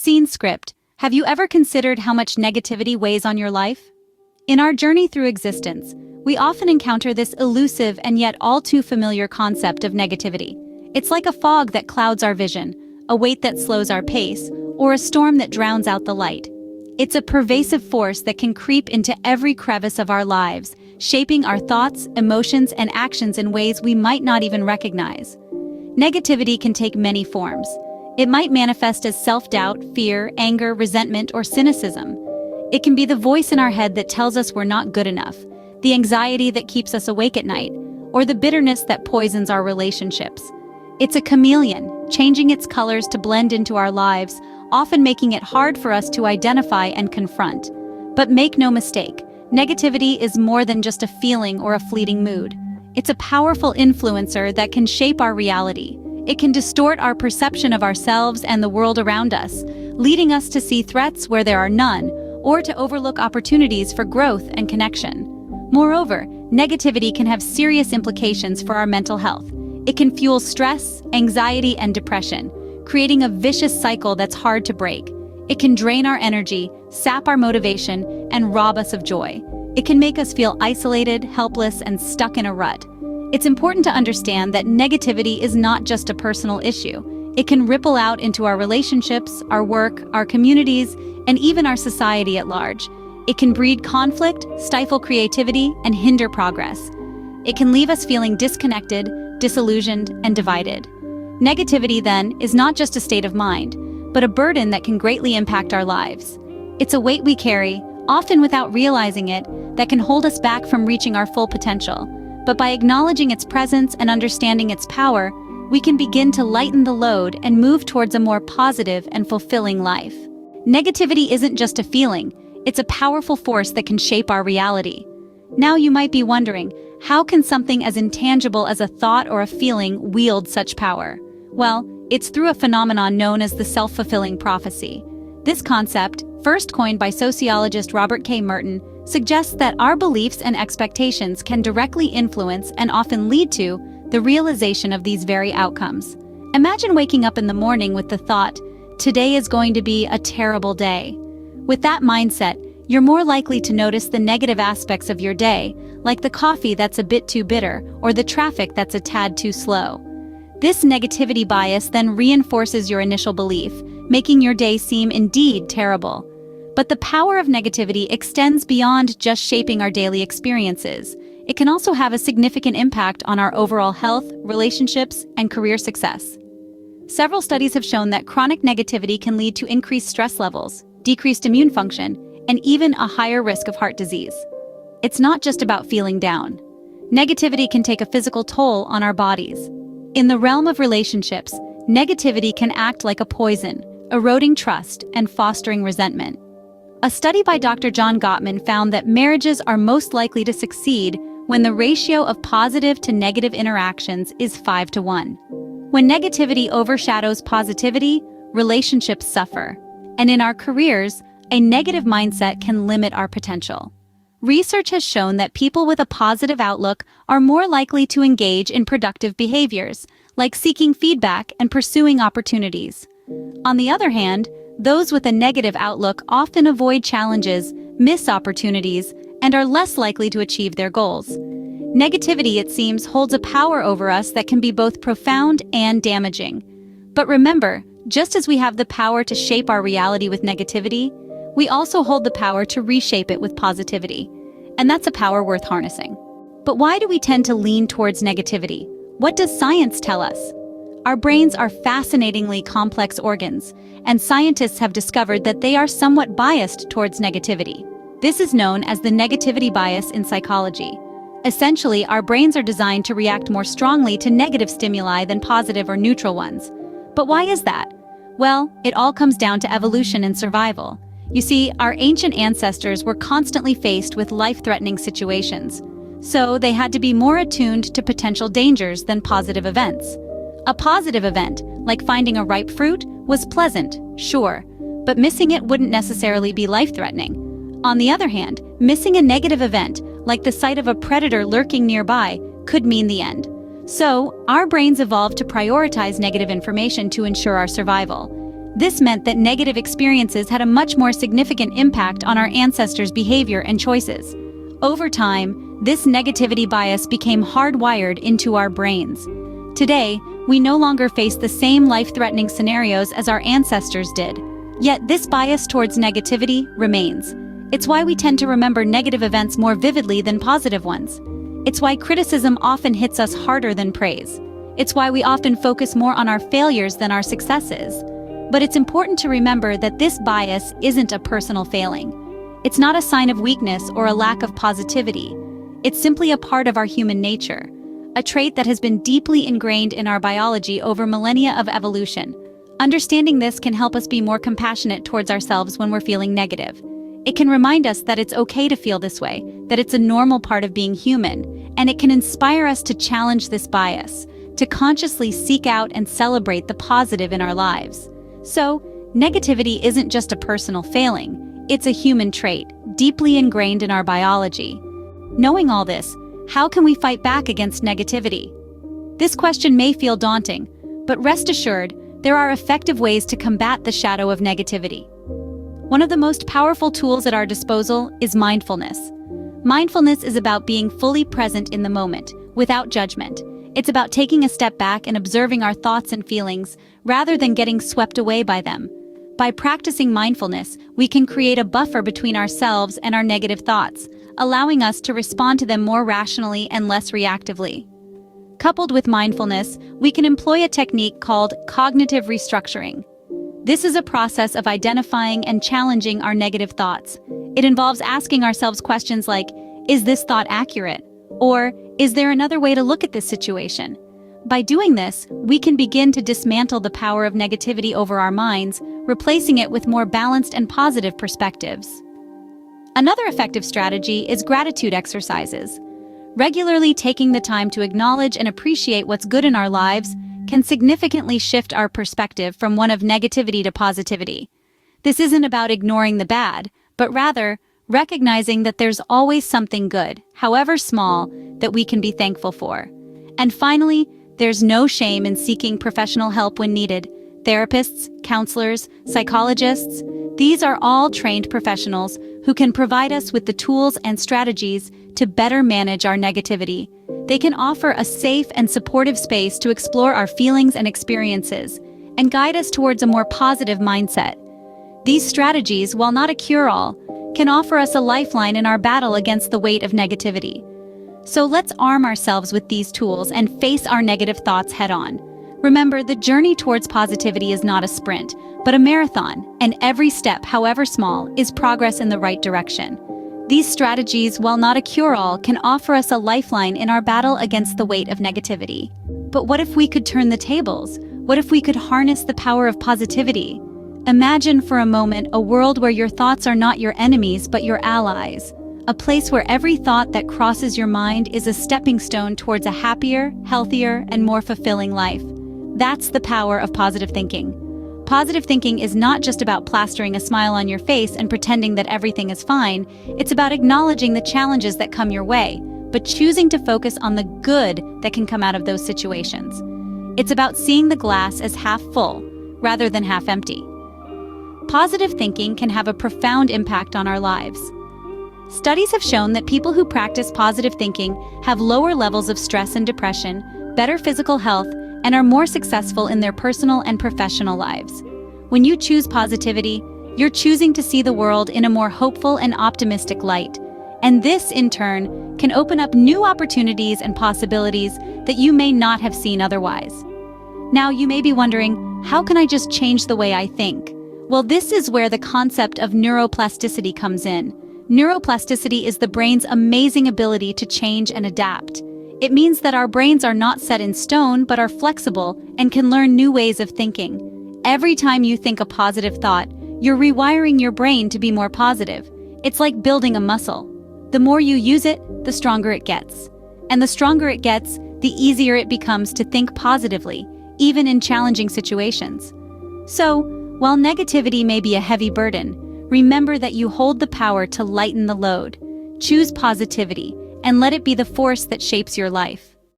Scene script. Have you ever considered how much negativity weighs on your life? In our journey through existence, we often encounter this elusive and yet all too familiar concept of negativity. It's like a fog that clouds our vision, a weight that slows our pace, or a storm that drowns out the light. It's a pervasive force that can creep into every crevice of our lives, shaping our thoughts, emotions, and actions in ways we might not even recognize. Negativity can take many forms. It might manifest as self-doubt, fear, anger, resentment, or cynicism. It can be the voice in our head that tells us we're not good enough, the anxiety that keeps us awake at night, or the bitterness that poisons our relationships. It's a chameleon, changing its colors to blend into our lives, often making it hard for us to identify and confront. But make no mistake, negativity is more than just a feeling or a fleeting mood. It's a powerful influencer that can shape our reality. It can distort our perception of ourselves and the world around us, leading us to see threats where there are none, or to overlook opportunities for growth and connection. Moreover, negativity can have serious implications for our mental health. It can fuel stress, anxiety, and depression, creating a vicious cycle that's hard to break. It can drain our energy, sap our motivation, and rob us of joy. It can make us feel isolated, helpless, and stuck in a rut. It's important to understand that negativity is not just a personal issue. It can ripple out into our relationships, our work, our communities, and even our society at large. It can breed conflict, stifle creativity, and hinder progress. It can leave us feeling disconnected, disillusioned, and divided. Negativity, then, is not just a state of mind, but a burden that can greatly impact our lives. It's a weight we carry, often without realizing it, that can hold us back from reaching our full potential. But by acknowledging its presence and understanding its power, we can begin to lighten the load and move towards a more positive and fulfilling life. Negativity isn't just a feeling, it's a powerful force that can shape our reality. Now you might be wondering, how can something as intangible as a thought or a feeling wield such power? Well, it's through a phenomenon known as the self-fulfilling prophecy. This concept, first coined by sociologist Robert K. Merton, suggests that our beliefs and expectations can directly influence and often lead to the realization of these very outcomes. Imagine waking up in the morning with the thought, "Today is going to be a terrible day." With that mindset, you're more likely to notice the negative aspects of your day, like the coffee that's a bit too bitter or the traffic that's a tad too slow. This negativity bias then reinforces your initial belief, making your day seem indeed terrible. But the power of negativity extends beyond just shaping our daily experiences. It can also have a significant impact on our overall health, relationships, and career success. Several studies have shown that chronic negativity can lead to increased stress levels, decreased immune function, and even a higher risk of heart disease. It's not just about feeling down. Negativity can take a physical toll on our bodies. In the realm of relationships, negativity can act like a poison, eroding trust and fostering resentment. A study by Dr. John Gottman found that marriages are most likely to succeed when the ratio of positive to negative interactions is 5-1. When negativity overshadows positivity, relationships suffer. And in our careers, a negative mindset can limit our potential. Research has shown that people with a positive outlook are more likely to engage in productive behaviors, like seeking feedback and pursuing opportunities. On the other hand, those with a negative outlook often avoid challenges, miss opportunities, and are less likely to achieve their goals. Negativity, it seems, holds a power over us that can be both profound and damaging. But remember, just as we have the power to shape our reality with negativity, we also hold the power to reshape it with positivity. And that's a power worth harnessing. But why do we tend to lean towards negativity? What does science tell us? Our brains are fascinatingly complex organs, and scientists have discovered that they are somewhat biased towards negativity. This is known as the negativity bias in psychology. Essentially, our brains are designed to react more strongly to negative stimuli than positive or neutral ones. But why is that? Well, it all comes down to evolution and survival. You see, our ancient ancestors were constantly faced with life-threatening situations, so they had to be more attuned to potential dangers than positive events. A positive event, like finding a ripe fruit, was pleasant, sure, but missing it wouldn't necessarily be life-threatening. On the other hand, missing a negative event, like the sight of a predator lurking nearby, could mean the end. So, our brains evolved to prioritize negative information to ensure our survival. This meant that negative experiences had a much more significant impact on our ancestors' behavior and choices. Over time, this negativity bias became hardwired into our brains. Today, we no longer face the same life-threatening scenarios as our ancestors did. Yet this bias towards negativity remains. It's why we tend to remember negative events more vividly than positive ones. It's why criticism often hits us harder than praise. It's why we often focus more on our failures than our successes. But it's important to remember that this bias isn't a personal failing. It's not a sign of weakness or a lack of positivity. It's simply a part of our human nature, a trait that has been deeply ingrained in our biology over millennia of evolution. Understanding this can help us be more compassionate towards ourselves when we're feeling negative. It can remind us that it's okay to feel this way, that it's a normal part of being human, and it can inspire us to challenge this bias, to consciously seek out and celebrate the positive in our lives. So, negativity isn't just a personal failing, it's a human trait, deeply ingrained in our biology. Knowing all this, how can we fight back against negativity? This question may feel daunting, but rest assured, there are effective ways to combat the shadow of negativity. One of the most powerful tools at our disposal is mindfulness. Mindfulness is about being fully present in the moment, without judgment. It's about taking a step back and observing our thoughts and feelings, rather than getting swept away by them. By practicing mindfulness, we can create a buffer between ourselves and our negative thoughts, allowing us to respond to them more rationally and less reactively. Coupled with mindfulness, we can employ a technique called cognitive restructuring. This is a process of identifying and challenging our negative thoughts. It involves asking ourselves questions like, is this thought accurate? Or, is there another way to look at this situation? By doing this, we can begin to dismantle the power of negativity over our minds, replacing it with more balanced and positive perspectives. Another effective strategy is gratitude exercises. Regularly taking the time to acknowledge and appreciate what's good in our lives can significantly shift our perspective from one of negativity to positivity. This isn't about ignoring the bad, but rather recognizing that there's always something good, however small, that we can be thankful for. And finally, there's no shame in seeking professional help when needed. Therapists, counselors, psychologists, these are all trained professionals who can provide us with the tools and strategies to better manage our negativity. They can offer a safe and supportive space to explore our feelings and experiences and guide us towards a more positive mindset. These strategies, while not a cure-all, can offer us a lifeline in our battle against the weight of negativity. So let's arm ourselves with these tools and face our negative thoughts head-on. Remember, the journey towards positivity is not a sprint, but a marathon, and every step, however small, is progress in the right direction. These strategies, while not a cure-all, can offer us a lifeline in our battle against the weight of negativity. But what if we could turn the tables? What if we could harness the power of positivity? Imagine for a moment a world where your thoughts are not your enemies but your allies. A place where every thought that crosses your mind is a stepping stone towards a happier, healthier, and more fulfilling life. That's the power of positive thinking. Positive thinking is not just about plastering a smile on your face and pretending that everything is fine. It's about acknowledging the challenges that come your way, but choosing to focus on the good that can come out of those situations. It's about seeing the glass as half full, rather than half empty. Positive thinking can have a profound impact on our lives. Studies have shown that people who practice positive thinking have lower levels of stress and depression, better physical health, and are more successful in their personal and professional lives. When you choose positivity, you're choosing to see the world in a more hopeful and optimistic light. And this, in turn, can open up new opportunities and possibilities that you may not have seen otherwise. Now, you may be wondering, how can I just change the way I think? Well, this is where the concept of neuroplasticity comes in. Neuroplasticity is the brain's amazing ability to change and adapt. It means that our brains are not set in stone, but are flexible and can learn new ways of thinking. Every time you think a positive thought, you're rewiring your brain to be more positive. It's like building a muscle. The more you use it, the stronger it gets. And the stronger it gets, the easier it becomes to think positively, even in challenging situations. So, while negativity may be a heavy burden, remember that you hold the power to lighten the load. Choose positivity, and let it be the force that shapes your life.